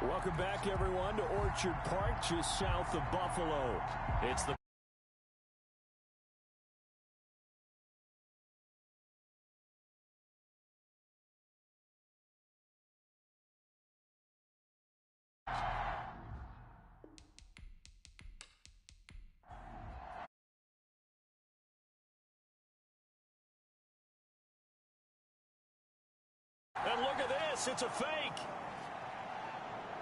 Welcome back, everyone, to Orchard Park, just south of Buffalo. It's the And look at this, it's a fake.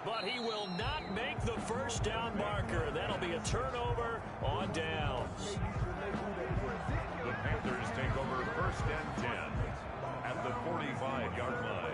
But he will not make the first down marker. That'll be a turnover on downs. The Panthers take over 1st and 10 at the 45-yard line.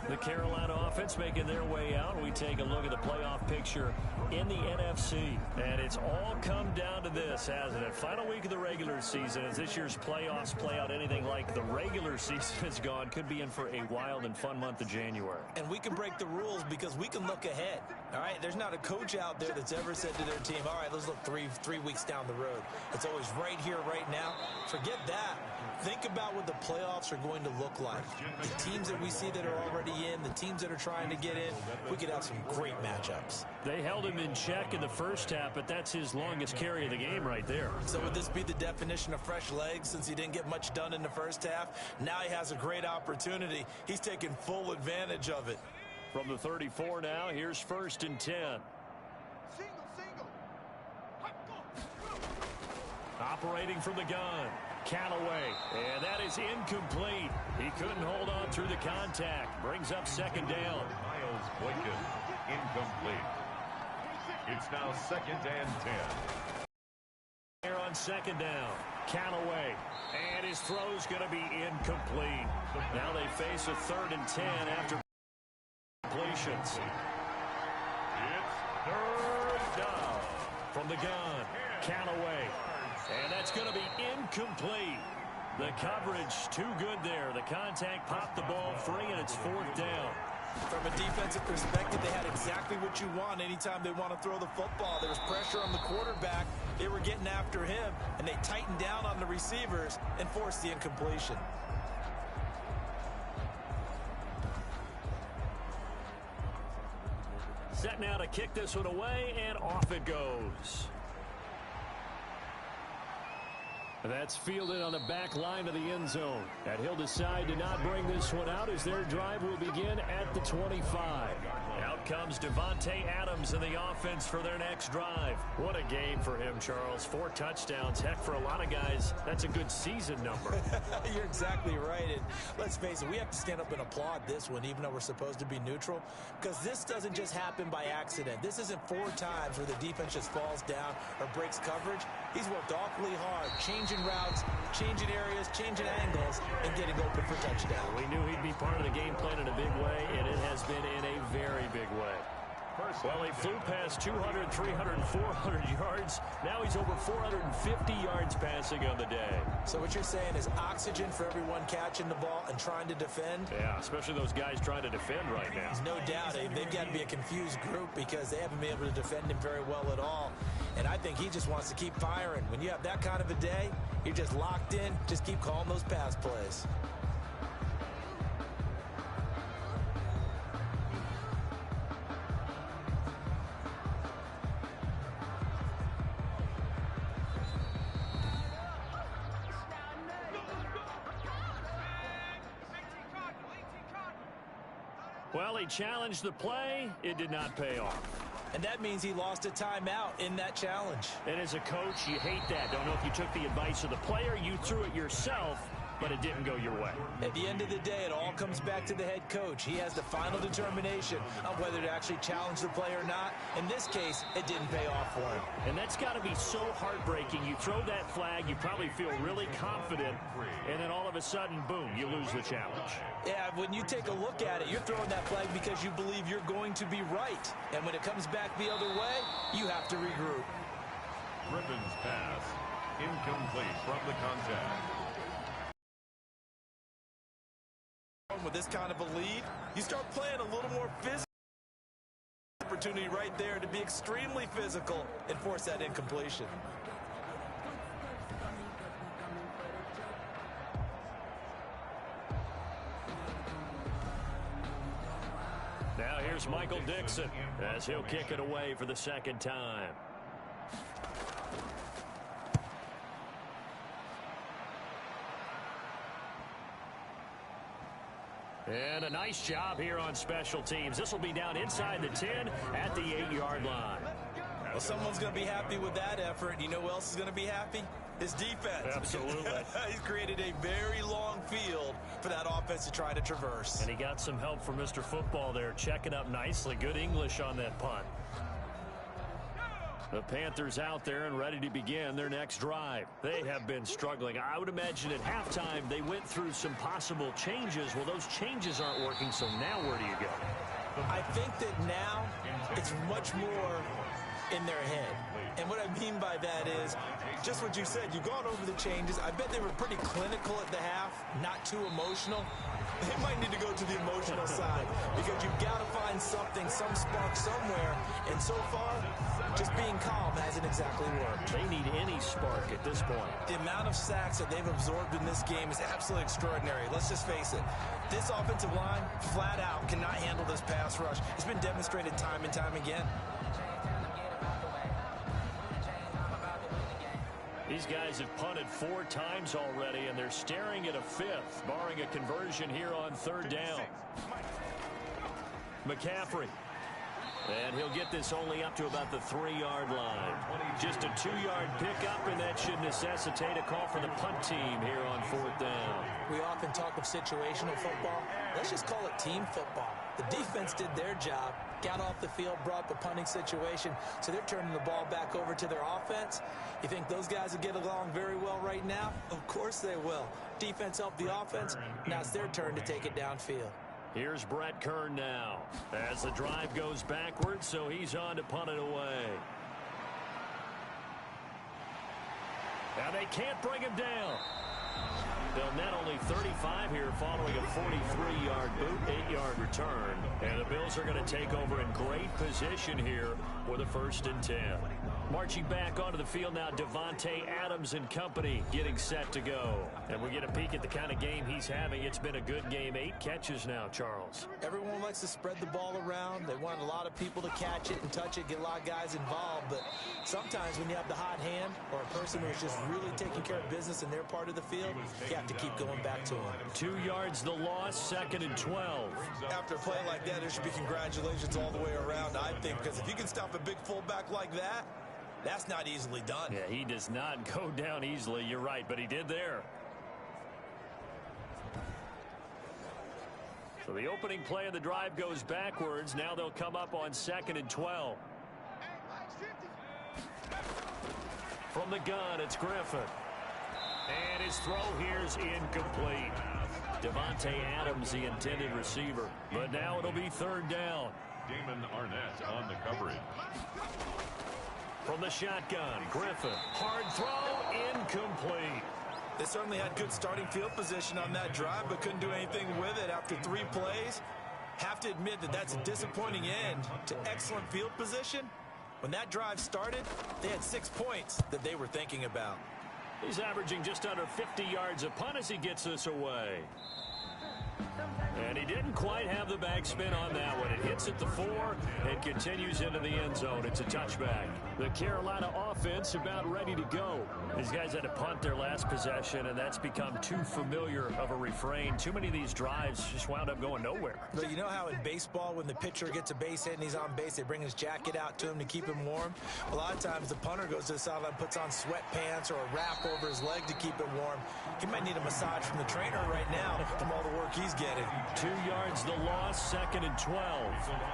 The Carolina offense making their way out. We take a look at the playoff picture in the NFC. And it's all come down to this, hasn't it? Final week of the regular season. As this year's playoffs play out anything like the regular season has gone, could be in for a wild and fun month of January. And we can break the rules because we can look ahead. All right, there's not a coach out there that's ever said to their team, all right, let's look three weeks down the road. It's always right here, right now. Forget that. Think about what the playoffs are going to look like. The teams that we see that are already in, the teams that are trying to get in, we could have some great matchups. They held him in check in the first half, but that's his longest carry of the game right there. So would this be the definition of fresh legs since he didn't get much done in the first half? Now he has a great opportunity. He's taking full advantage of it. From the 34 now, here's 1st and 10. Operating from the gun. Callaway, and that is incomplete. He couldn't hold on through the contact. Brings up 2nd down. Miles Boykin, incomplete. It's now 2nd and 10. Here on 2nd down, Callaway, and his throw's going to be incomplete. Now they face a 3rd and 10 after completions. It's 3rd down. From the gun, Callaway. And that's going to be incomplete. The coverage too good there. The contact popped the ball free, and it's 4th down. From a defensive perspective, they had exactly what you want anytime they want to throw the football. There was pressure on the quarterback. They were getting after him, and they tightened down on the receivers and forced the incompletion. Set now to kick this one away, and off it goes. That's fielded on the back line of the end zone. And he'll decide to not bring this one out as their drive will begin at the 25. Out comes Devontae Adams in the offense for their next drive. What a game for him, Charles. 4 touchdowns. Heck, for a lot of guys, that's a good season number. You're exactly right. And let's face it, we have to stand up and applaud this one, even though we're supposed to be neutral, because this doesn't just happen by accident. This isn't 4 times where the defense just falls down or breaks coverage. He's worked awfully hard, changing routes, changing areas, changing angles, and getting open for touchdown. We knew he'd be part of the game plan in a big way, and it has been in a very big way. Well, he flew past 200, 300, 400 yards. Now he's over 450 yards passing on the day. So what you're saying is oxygen for everyone catching the ball and trying to defend? Yeah, especially those guys trying to defend right now. There's no doubt. They've got to be a confused group because they haven't been able to defend him very well at all. And I think he just wants to keep firing. When you have that kind of a day, you're just locked in. Just keep calling those pass plays. Well, he challenged the play. It did not pay off. And that means he lost a timeout in that challenge. And as a coach, you hate that. Don't know if you took the advice of the player, you threw it yourself, but it didn't go your way. At the end of the day, it all comes back to the head coach. He has the final determination on whether to actually challenge the play or not. In this case, it didn't pay off for him. And that's got to be so heartbreaking. You throw that flag, you probably feel really confident, and then all of a sudden, boom, you lose the challenge. Yeah, when you take a look at it, you're throwing that flag because you believe you're going to be right. And when it comes back the other way, you have to regroup. Griffin's pass, incomplete from the contact. With this kind of a lead, you start playing a little more physical. Opportunity right there to be extremely physical and force that incompletion. here's Michael Dixon as he'll kick it away for the second time. And a nice job here on special teams. This will be down inside the 10 at the 8-yard line. Well, someone's going to be happy with that effort. You know who else is going to be happy? His defense. Absolutely. He's created a very long field for that offense to try to traverse. And he got some help from Mr. Football there, checking up nicely. Good English on that punt. The Panthers out there and ready to begin their next drive. They have been struggling. I would imagine at halftime they went through some possible changes. Well, those changes aren't working, so now where do you go? I think that now it's much more in their head. And what I mean by that is just what you said. You've gone over the changes. I bet they were pretty clinical at the half, not too emotional. They might need to go to the emotional side because you've got to find something, some spark somewhere. And so far, just being calm hasn't exactly worked. They need any spark at this point. The amount of sacks that they've absorbed in this game is absolutely extraordinary. Let's just face it. This offensive line, flat out, cannot handle this pass rush. It's been demonstrated time and time again. These guys have punted 4 times already, and they're staring at a 5th, barring a conversion here on 3rd down. McCaffrey. And he'll get this only up to about the 3-yard line. Just a 2-yard pickup, and that should necessitate a call for the punt team here on 4th down. We often talk of situational football. Let's just call it team football. The defense did their job, got off the field, brought the punting situation, so they're turning the ball back over to their offense. You think those guys will get along very well right now? Of course they will. Defense helped the offense. Now it's their turn to take it downfield. Here's Brett Kern now as the drive goes backwards, so he's on to punt it away. Now they can't bring him down. They'll net only 35 here following a 43-yard boot, 8-yard return. And the Bills are going to take over in great position here with a 1st and 10. Marching back onto the field now, Davante Adams and company getting set to go. And we get a peek at the kind of game he's having. It's been a good game. 8 catches now, Charles. Everyone likes to spread the ball around. They want a lot of people to catch it and touch it, get a lot of guys involved. But sometimes when you have the hot hand or a person who's just really taking care of business in their part of the field, you have to keep going back to him. 2 yards the loss, 2nd and 12. After a play like that, there should be congratulations all the way around, I think, because if you can stop a big fullback like that, that's not easily done. Yeah, he does not go down easily. You're right, but he did there. So the opening play of the drive goes backwards. Now they'll come up on 2nd and 12. From the gun, it's Griffin. And his throw here is incomplete. Davante Adams, the intended receiver. But now it'll be 3rd down. Damon Arnett on the coverage. From the shotgun, Griffin. Hard throw, incomplete. They certainly had good starting field position on that drive, but couldn't do anything with it after 3 plays. Have to admit that that's a disappointing end to excellent field position. When that drive started, they had 6 points that they were thinking about. He's averaging just under 50 yards a punt as he gets this away. And he didn't quite have the backspin on that one. It hits at the 4 and continues into the end zone. It's a touchback. The Carolina offense about ready to go. These guys had to punt their last possession, and that's become too familiar of a refrain. Too many of these drives just wound up going nowhere. But you know how in baseball, when the pitcher gets a base hit and he's on base, they bring his jacket out to him to keep him warm? A lot of times the punter goes to the sideline, puts on sweatpants or a wrap over his leg to keep it warm. He might need a massage from the trainer right now from all the work he's getting. 2 yards the loss, 2nd and 12.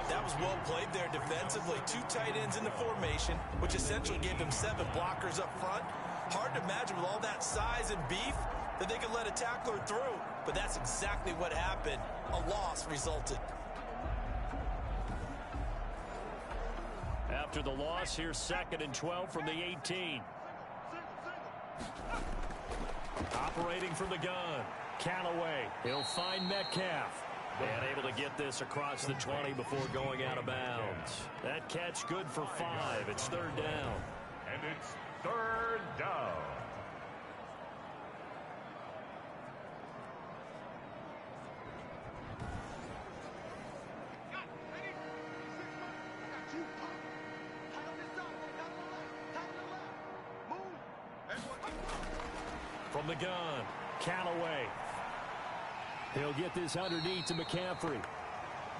That was well played there defensively. 2 tight ends in the formation, which essentially gave them 7 blockers up front. Hard to imagine with all that size and beef that they could let a tackler through. But that's exactly what happened. A loss resulted. After the loss, here's 2nd and 12 from the 18. Operating from the gun. Callaway. He'll find Metcalf. And able to get this across the 20 before going out of bounds. That catch good for 5. It's 3rd down. And it's 3rd down. From the gun, Callaway. He'll get this underneath to McCaffrey.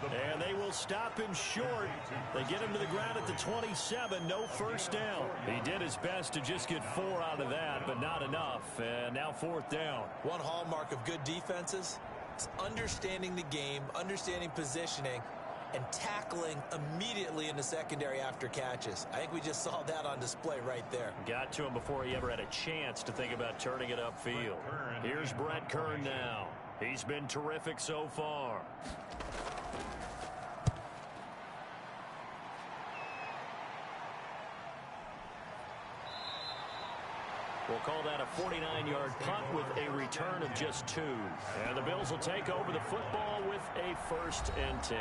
And they will stop him short. They get him to the ground at the 27. No first down. He did his best to just get 4 out of that, but not enough. And now 4th down. One hallmark of good defenses is understanding the game, understanding positioning, and tackling immediately in the secondary after catches. I think we just saw that on display right there. Got to him before he ever had a chance to think about turning it upfield. Here's Brett Kern now. He's been terrific so far. We'll call that a 49-yard punt with a return of just 2. And the Bills will take over the football with a 1st and 10.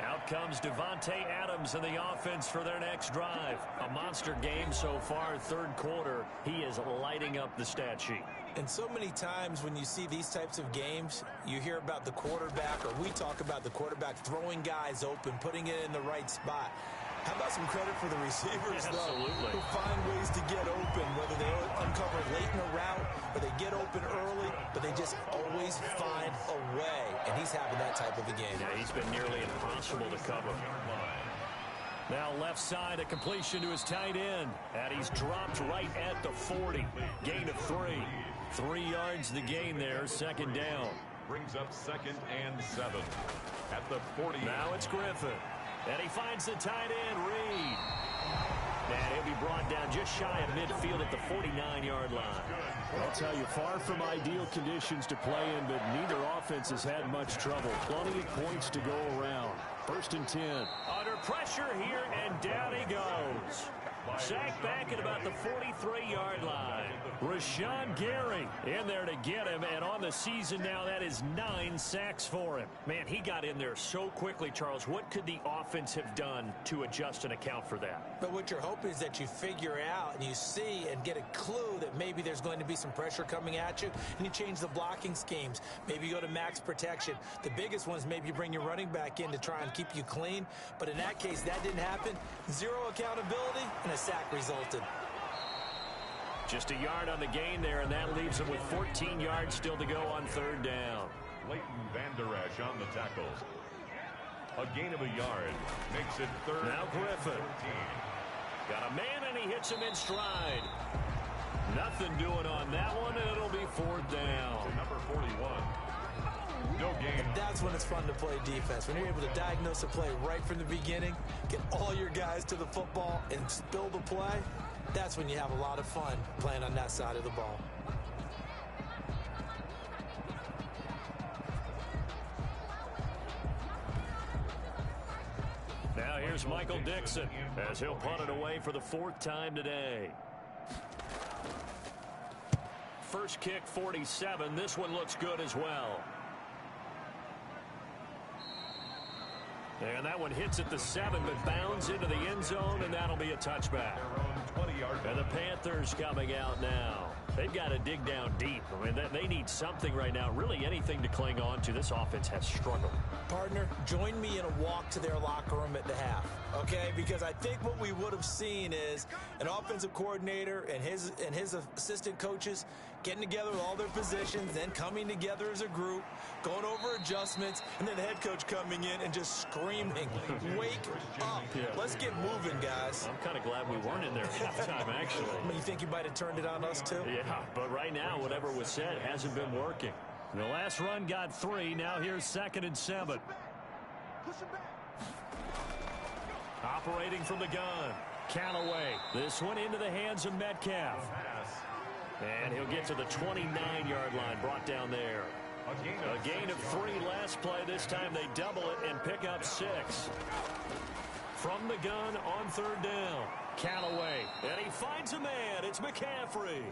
Out comes Davante Adams in the offense for their next drive. A monster game so far, 3rd quarter. He is lighting up the stat sheet. And so many times when you see these types of games, you hear about the quarterback, or we talk about the quarterback throwing guys open, putting it in the right spot. How about some credit for the receivers, though, who find ways to get open, whether they uncover late in a route or they get open early, but they just always find a way. And he's having that type of a game. Yeah, he's been nearly impossible to cover. Now left side, a completion to his tight end. And he's dropped right at the 40. Gain of 3. 3 yards the gain there, 2nd down. Brings up 2nd and 7 at the 40. Now it's Griffin. And he finds the tight end, Reed. And he'll be brought down just shy of midfield at the 49-yard line. I'll tell you, far from ideal conditions to play in, but neither offense has had much trouble. Plenty of points to go around. 1st and 10. Under pressure here, and down he goes. Sacked back at about the 43-yard line. Rashawn Gary in there to get him, and on the season now, that is 9 sacks for him. Man, he got in there so quickly, Charles. What could the offense have done to adjust and account for that? But what you're hoping is that you figure out and you see and get a clue that maybe there's going to be some pressure coming at you, and you change the blocking schemes. Maybe you go to max protection. The biggest one is maybe you bring your running back in to try and keep you clean. But in that case, that didn't happen. 0 accountability, and a sack resulted. Just a yard on the gain there, and that leaves him with 14 yards still to go on 3rd down. Leighton Vander Esch on the tackles. A gain of a yard makes it 3rd. Now Griffin. Got a man, and he hits him in stride. Nothing doing on that one, and it'll be 4th down. To number 41. No gain. And that's when it's fun to play defense. When you're able to diagnose a play right from the beginning, get all your guys to the football, and spill the play, that's when you have a lot of fun playing on that side of the ball. Now here's Michael Dixon as he'll punt it away for the 4th time today. First kick, 47. This one looks good as well. And that one hits at the 7, but bounds into the end zone, and that'll be a touchback. And the Panthers coming out now. They've got to dig down deep. I mean, they need something right now, really anything to cling on to. This offense has struggled. Partner, join me in a walk to their locker room at the half, okay? Because I think what we would have seen is an offensive coordinator and his assistant coaches getting together with all their positions, then coming together as a group, going over adjustments, and then the head coach coming in and just screaming, wake up. Yeah. Let's get moving, guys. I'm kind of glad we weren't in there at halftime, actually. I mean, you think you might have turned it on us, too? Yeah, but right now, whatever was said hasn't been working. The last run got 3. Now here's 2nd and 7. Operating from the gun. Callaway. This one into the hands of Metcalf. And he'll get to the 29-yard line, brought down there. A gain of 3 last play. This time they double it and pick up 6. From the gun on 3rd down. Callaway. And he finds a man. It's McCaffrey.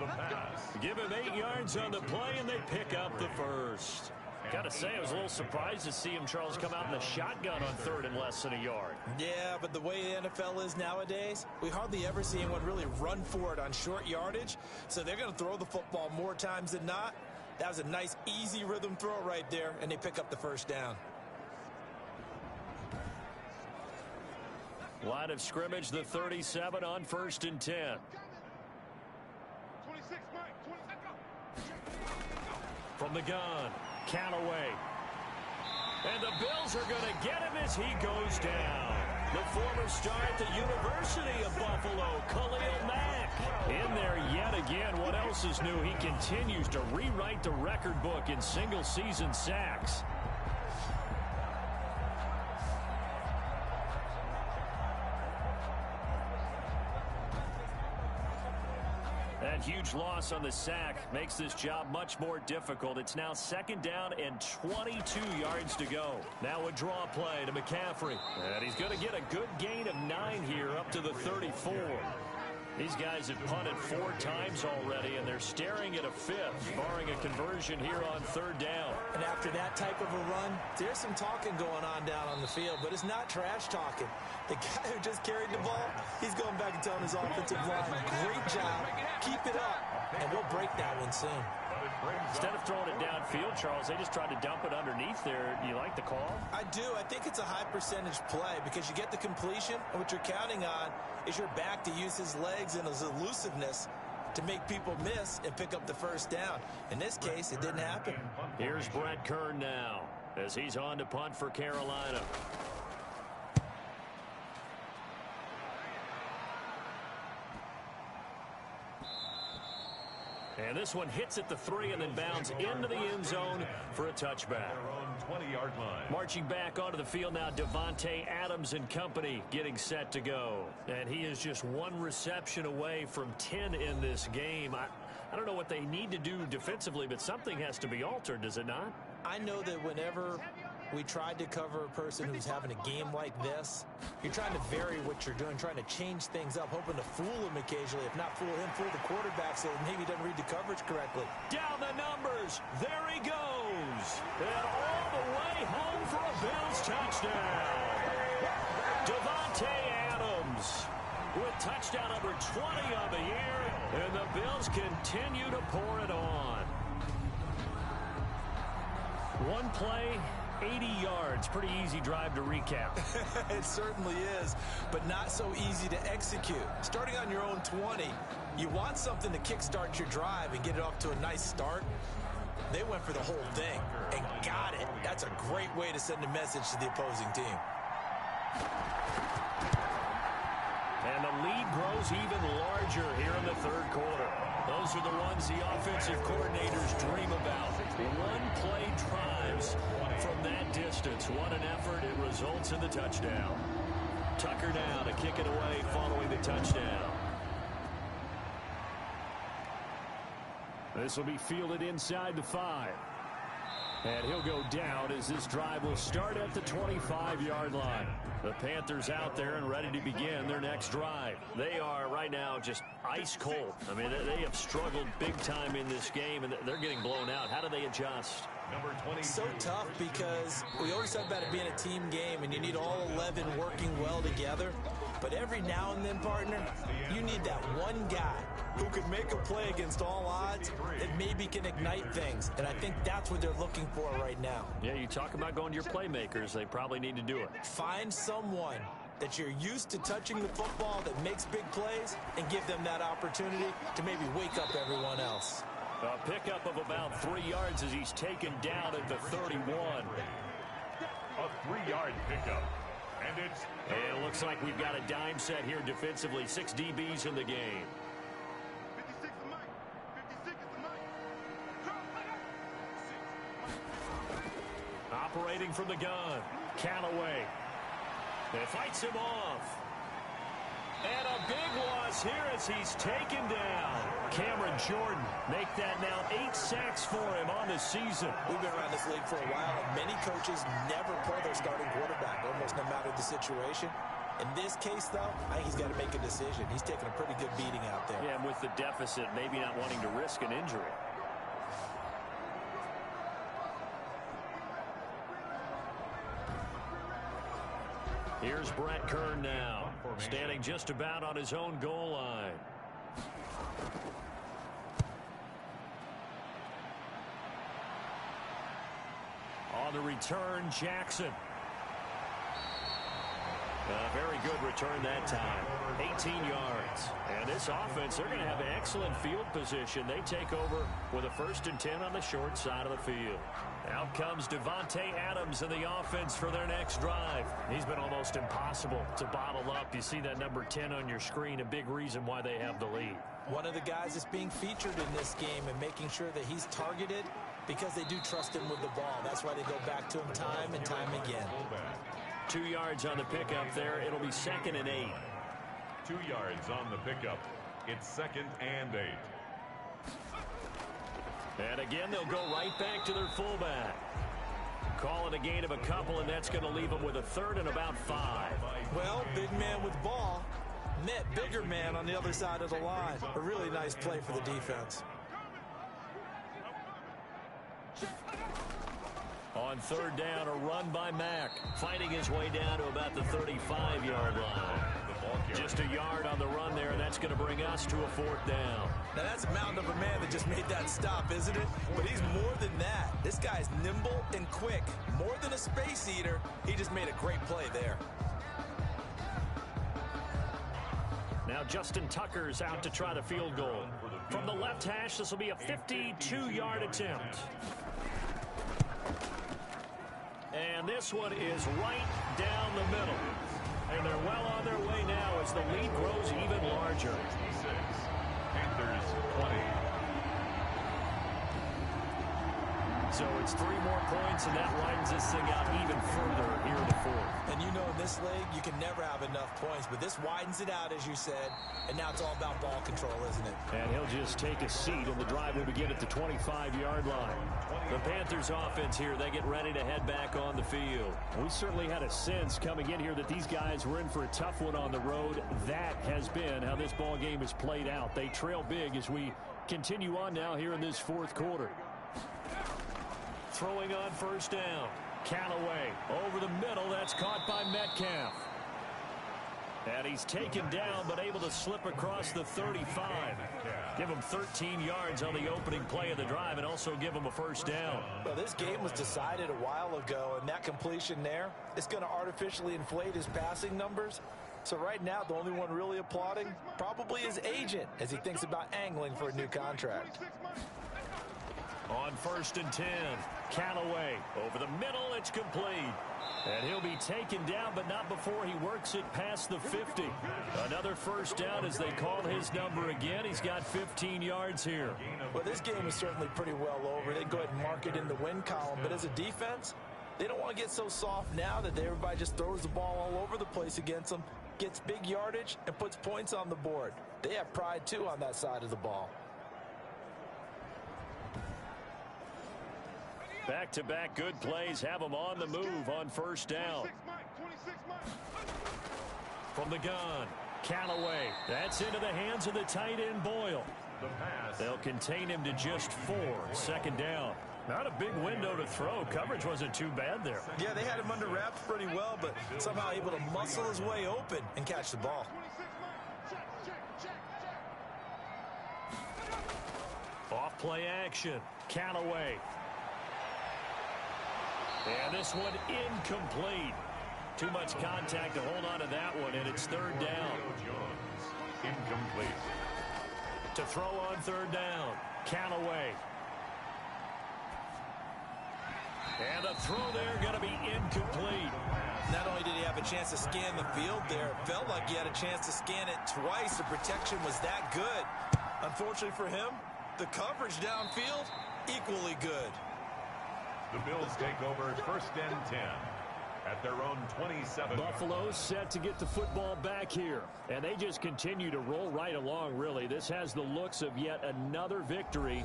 The pass. Give him 8 yards on the play, and they pick up the 1st. Got to say, I was a little surprised to see him, Charles, come out in the shotgun on 3rd and less than a yard. Yeah, but the way the NFL is nowadays, we hardly ever see anyone really run for it on short yardage. So they're going to throw the football more times than not. That was a nice, easy rhythm throw right there, and they pick up the 1st down. Line of scrimmage, the 37 on 1st and 10. 26, Mike. 26. From the gun, Callaway. And the Bills are going to get him as he goes down. The former star at the University of Buffalo, Khalil Mack. In there yet again. What else is new? He continues to rewrite the record book in single-season sacks. That huge loss on the sack makes this job much more difficult. It's now 2nd down and 22 yards to go. Now a draw play to McCaffrey. And he's going to get a good gain of 9 here up to the 34. These guys have punted 4 times already, and they're staring at a 5th, barring a conversion here on 3rd down. And after that type of a run, there's some talking going on down on the field, but it's not trash talking. The guy who just carried the ball, he's going back and telling his offensive line, great job, keep it up, and we'll break that one soon. Instead of throwing it downfield, Charles, they just tried to dump it underneath there. Do you like the call? I do. I think it's a high percentage play because you get the completion, and what you're counting on is your back to use his legs and his elusiveness to make people miss and pick up the 1st down. In this case, it didn't happen. Here's Brett Kern now as he's on to punt for Carolina. And this one hits at the 3 and then bounds into the end zone for a touchback. 20-yard line. Marching back onto the field now, Davante Adams and company getting set to go. And he is just 1 reception away from 10 in this game. I don't know what they need to do defensively, but something has to be altered, does it not? I know that whenever we tried to cover a person who's having a game like this, you're trying to vary what you're doing, trying to change things up, hoping to fool him occasionally. If not fool him, fool the quarterback so maybe he doesn't read the coverage correctly. Down the numbers. There he goes. And all the way home for a Bills touchdown. Davante Adams with touchdown number 20 of the year. And the Bills continue to pour it on. 1 play, 80 yards. Pretty easy drive to recap. It certainly is, but not so easy to execute. Starting on your own 20, you want something to kickstart your drive and get it off to a nice start. They went for the whole thing and got it. That's a great way to send a message to the opposing team. And the lead grows even larger here in the 3rd quarter. Those are the ones the offensive coordinators dream about. 1-play drives from that distance. What an effort. It results in the touchdown. Tucker now to kick it away following the touchdown. This will be fielded inside the 5. And he'll go down as this drive will start at the 25-yard line. The Panthers out there and ready to begin their next drive. They are right now just ice cold. I mean, they have struggled big time in this game, and they're getting blown out. How do they adjust? Number 20. So tough because we always talk about it being a team game, and you need all 11 working well together. But every now and then, partner, you need that one guy who can make a play against all odds that maybe can ignite things. And I think that's what they're looking for right now. Yeah, you talk about going to your playmakers. They probably need to do it. Find someone that you're used to touching the football that makes big plays and give them that opportunity to maybe wake up everyone else. A pickup of about 3 yards as he's taken down at the 31. A 3-yard pickup. And it looks like we've got a dime set here defensively. 6 DBs in the game. Operating from the gun, Callaway. It fights him off. And a big loss here as he's taken down. Cameron Jordan make that now 8 sacks for him on the season. We've been around this league for a while, and many coaches never play their starting quarterback, almost no matter the situation. In this case, though, I think he's got to make a decision. He's taking a pretty good beating out there. Yeah, and with the deficit, maybe not wanting to risk an injury. Here's Brett Kern now, standing just about on his own goal line. On the return, Jackson. Very good return that time. 18 yards. And this offense, they're going to have excellent field position. They take over with a 1st and 10 on the short side of the field. Out comes Davante Adams in the offense for their next drive. He's been almost impossible to bottle up. You see that number 10 on your screen, a big reason why they have the lead. One of the guys that's being featured in this game and making sure that he's targeted because they do trust him with the ball. That's why they go back to him time and time again. 2 yards on the pickup there. It'll be 2nd and 8. 2 yards on the pickup. It's 2nd and 8. And again, they'll go right back to their fullback. Call it a gain of a couple, and that's going to leave them with a 3rd and about 5. Well, big man with ball met bigger man on the other side of the line. A really nice play for the defense. On 3rd down, a run by Mack, fighting his way down to about the 35-yard line. Just a yard on the run there, and that's going to bring us to a 4th down. Now, that's a mountain of a man that just made that stop, isn't it? But he's more than that. This guy's nimble and quick. More than a space eater, he just made a great play there. Now Justin Tucker's out to try the field goal. From the left hash, this will be a 52-yard attempt. And this one is right down the middle. And they're well on their way now as the lead grows even larger. Panthers 20. So it's 3 more points, and that widens this thing out even further here in the 4th. And you know, in this league, you can never have enough points, but this widens it out, as you said, and now it's all about ball control, isn't it? And he'll just take a seat, and the drive will begin at the 25-yard line. The Panthers offense here, they get ready to head back on the field. We certainly had a sense coming in here that these guys were in for a tough one on the road. That has been how this ball game is played out. They trail big as we continue on now here in this 4th quarter. Throwing on 1st down. Callaway over the middle. That's caught by Metcalf. And he's taken down but able to slip across the 35. Give him 13 yards on the opening play of the drive and also give him a 1st down. Well, this game was decided a while ago, and that completion there is going to artificially inflate his passing numbers. So right now, the only one really applauding probably his agent as he thinks about angling for a new contract. On 1st and 10, Callaway over the middle. It's complete. And he'll be taken down, but not before he works it past the 50. Another 1st down as they call his number again. He's got 15 yards here. Well, this game is certainly pretty well over. They go ahead and mark it in the win column. But as a defense, they don't want to get so soft now that everybody just throws the ball all over the place against them, gets big yardage, and puts points on the board. They have pride, too, on that side of the ball. Back-to-back good plays have them on the move on 1st down. From the gun, Callaway. That's into the hands of the tight end, Boyle. They'll contain him to just 4. 2nd down. Not a big window to throw. Coverage wasn't too bad there. Yeah, they had him under wraps pretty well, but somehow able to muscle his way open and catch the ball. Off play action. Callaway. And this one incomplete. Too much contact to hold on to that one, and it's 3rd down. Incomplete. To throw on 3rd down, Callaway. And the throw there going to be incomplete. Not only did he have a chance to scan the field there, it felt like he had a chance to scan it twice. The protection was that good. Unfortunately for him, the coverage downfield, equally good. The Bills take over 1st and 10 at their own 27. Buffalo set to get the football back here. And they just continue to roll right along, really. This has the looks of yet another victory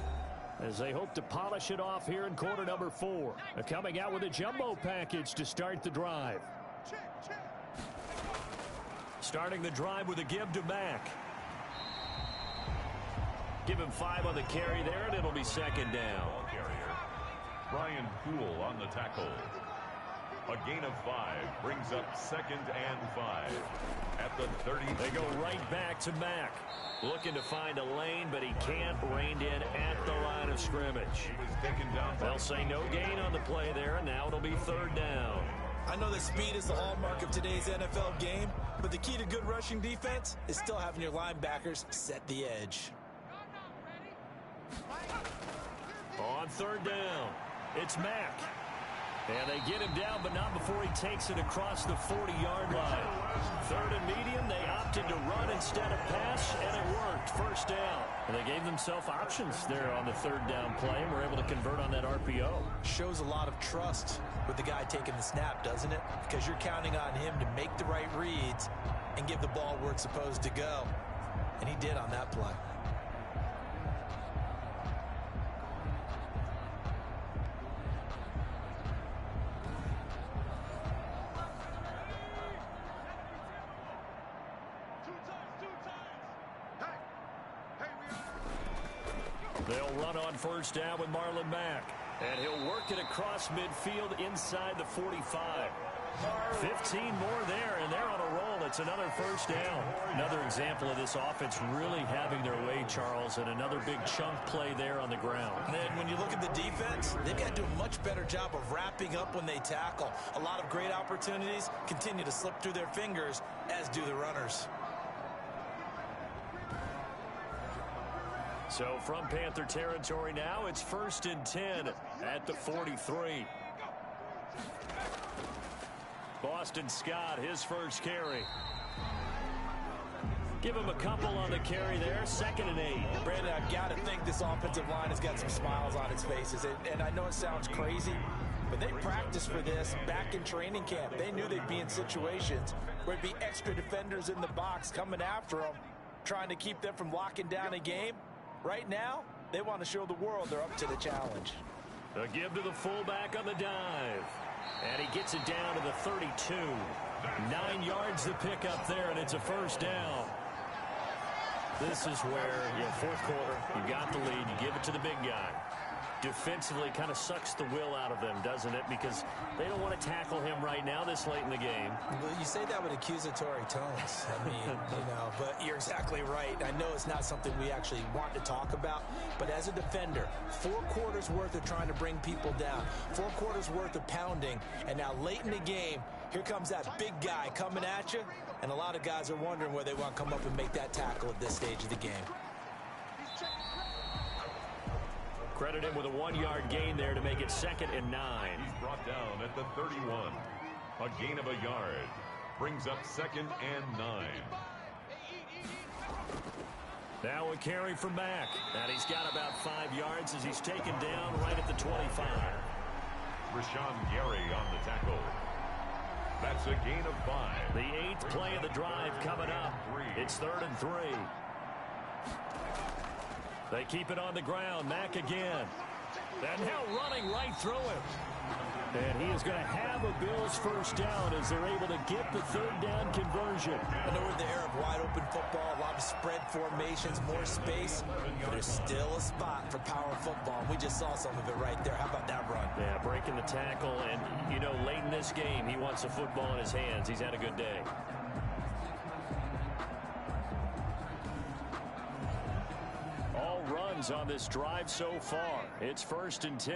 as they hope to polish it off here in quarter number 4. Coming out with a jumbo package to start the drive. Starting the drive with a give to Mack. Give him 5 on the carry there, and it'll be 2nd down. Brian Poole on the tackle. A gain of 5 brings up 2nd and 5 at the 30. They go right back to Mack. Looking to find a lane, but he can't. Reined in at the line of scrimmage. He was taken down. They'll say no gain on the play there, and now it'll be 3rd down. I know that speed is the hallmark of today's NFL game, but the key to good rushing defense is still having your linebackers set the edge. On third down, it's Mack. And they get him down, but not before he takes it across the 40-yard line. Third and medium, they opted to run instead of pass, and it worked. First down. And they gave themselves options there on the third down play, and were able to convert on that RPO. Shows a lot of trust with the guy taking the snap, doesn't it? Because you're counting on him to make the right reads and give the ball where it's supposed to go. And he did on that play. They'll run on first down with Marlon Mack. And he'll work it across midfield inside the 45. 15 more there, and they're on a roll. It's another first down. Another example of this offense really having their way, Charles, and another big chunk play there on the ground. And then when you look at the defense, they've got to do a much better job of wrapping up when they tackle. A lot of great opportunities continue to slip through their fingers, as do the runners. So from Panther territory now, it's 1st and 10 at the 43. Boston Scott, his first carry. Give him a couple on the carry there. 2nd and 8. Brandon, I've got to think this offensive line has got some smiles on its faces. And I know it sounds crazy, but they practiced for this back in training camp. They knew they'd be in situations where it'd be extra defenders in the box coming after them, trying to keep them from locking down a game. Right now, they want to show the world they're up to the challenge. A give to the fullback on the dive. And he gets it down to the 32. 9 yards to pick up there, and it's a first down. This is where, fourth quarter, you got the lead, you give it to the big guy. Defensively kind of sucks the will out of them, doesn't it? Because they don't want to tackle him right now this late in the game. Well, you say that with accusatory tones. I mean, but you're exactly right. I know it's not something we actually want to talk about, but as a defender, 4 quarters worth of trying to bring people down, 4 quarters worth of pounding, and now late in the game, here comes that big guy coming at you, and a lot of guys are wondering where they want to come up and make that tackle at this stage of the game. Credit him with a 1-yard gain there to make it 2nd and 9. He's brought down at the 31. A gain of a yard. Brings up 2nd and 9. Now a carry from Mack. And he's got about 5 yards as he's taken down right at the 25. Rashawn Gary on the tackle. That's a gain of 5. The 8th play of the drive coming up. It's 3rd and 3. They keep it on the ground. Mack again. And now running right through him. And he is going to have a Bills first down as they're able to get the 3rd down conversion. I know we're in the era of wide open football, a lot of spread formations, more space, but there's still a spot for power football. And we just saw some of it right there. How about that run? Yeah, breaking the tackle. And, late in this game, he wants the football in his hands. He's had a good day. Runs on this drive so far. It's 1st and 10.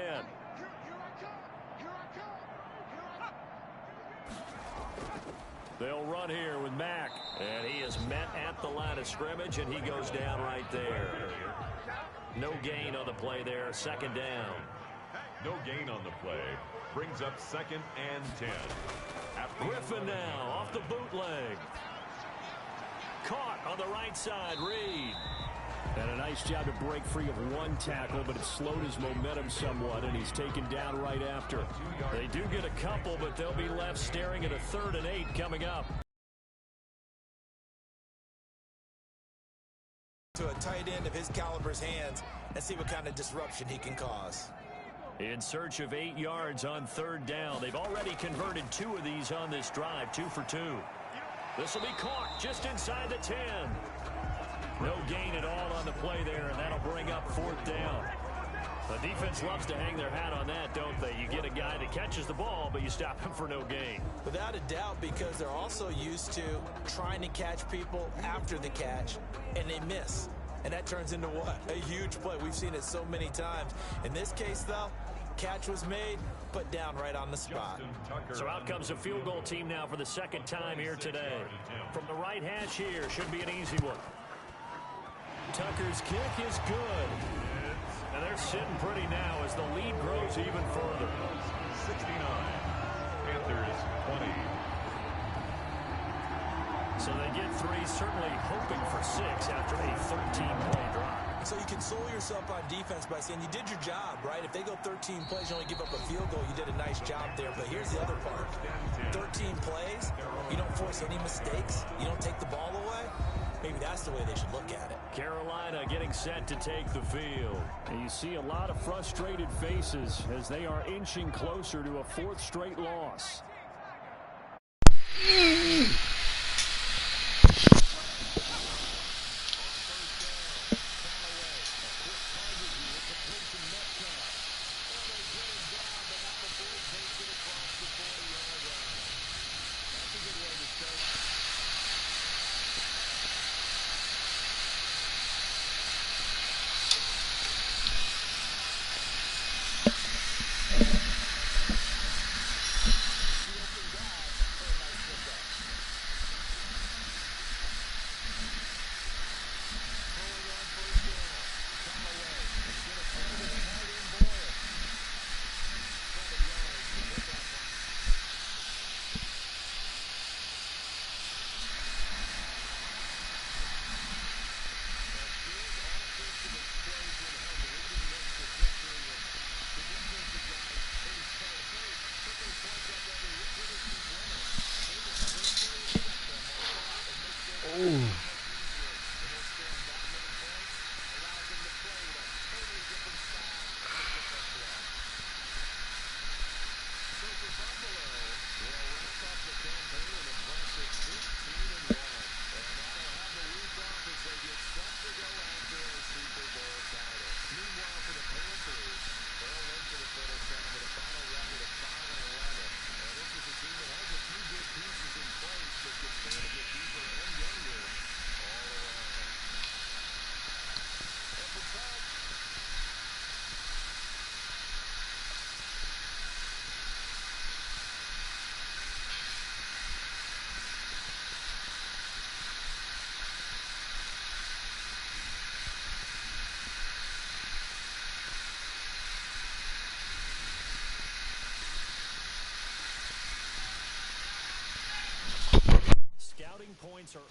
They'll run here with Mack, and he is met at the line of scrimmage, and he goes down right there. No gain on the play there. 2nd down. No gain on the play. Brings up 2nd and 10. Griffin now off the bootleg. Caught on the right side. Reed. And a nice job to break free of 1 tackle, but it slowed his momentum somewhat, and he's taken down right after. They do get a couple, but they'll be left staring at a 3rd and 8 coming up. To a tight end of his caliber's hands and see what kind of disruption he can cause. In search of 8 yards on 3rd down. They've already converted 2 of these on this drive, 2 for 2. This will be caught just inside the 10. No gain at all on the play there, and that'll bring up 4th down. The defense loves to hang their hat on that, don't they? You get a guy that catches the ball, but you stop him for no gain. Without a doubt, because they're also used to trying to catch people after the catch, and they miss. And that turns into what? A huge play. We've seen it so many times. In this case, though, catch was made, put down right on the spot. So out comes a field goal team now for the second time here today. From the right hash here, should be an easy one. Tucker's kick is good. And they're sitting pretty now as the lead grows even further. 69. Panthers 20. So they get three, certainly hoping for six after a 13-play drive. So you console yourself on defense by saying you did your job, right? If they go 13 plays, you only give up a field goal, you did a nice job there. But here's the other part. 13 plays, you don't force any mistakes, you don't take the ball away. Maybe that's the way they should look at it. Carolina getting set to take the field. And you see a lot of frustrated faces as they are inching closer to a fourth straight loss. Scouting points are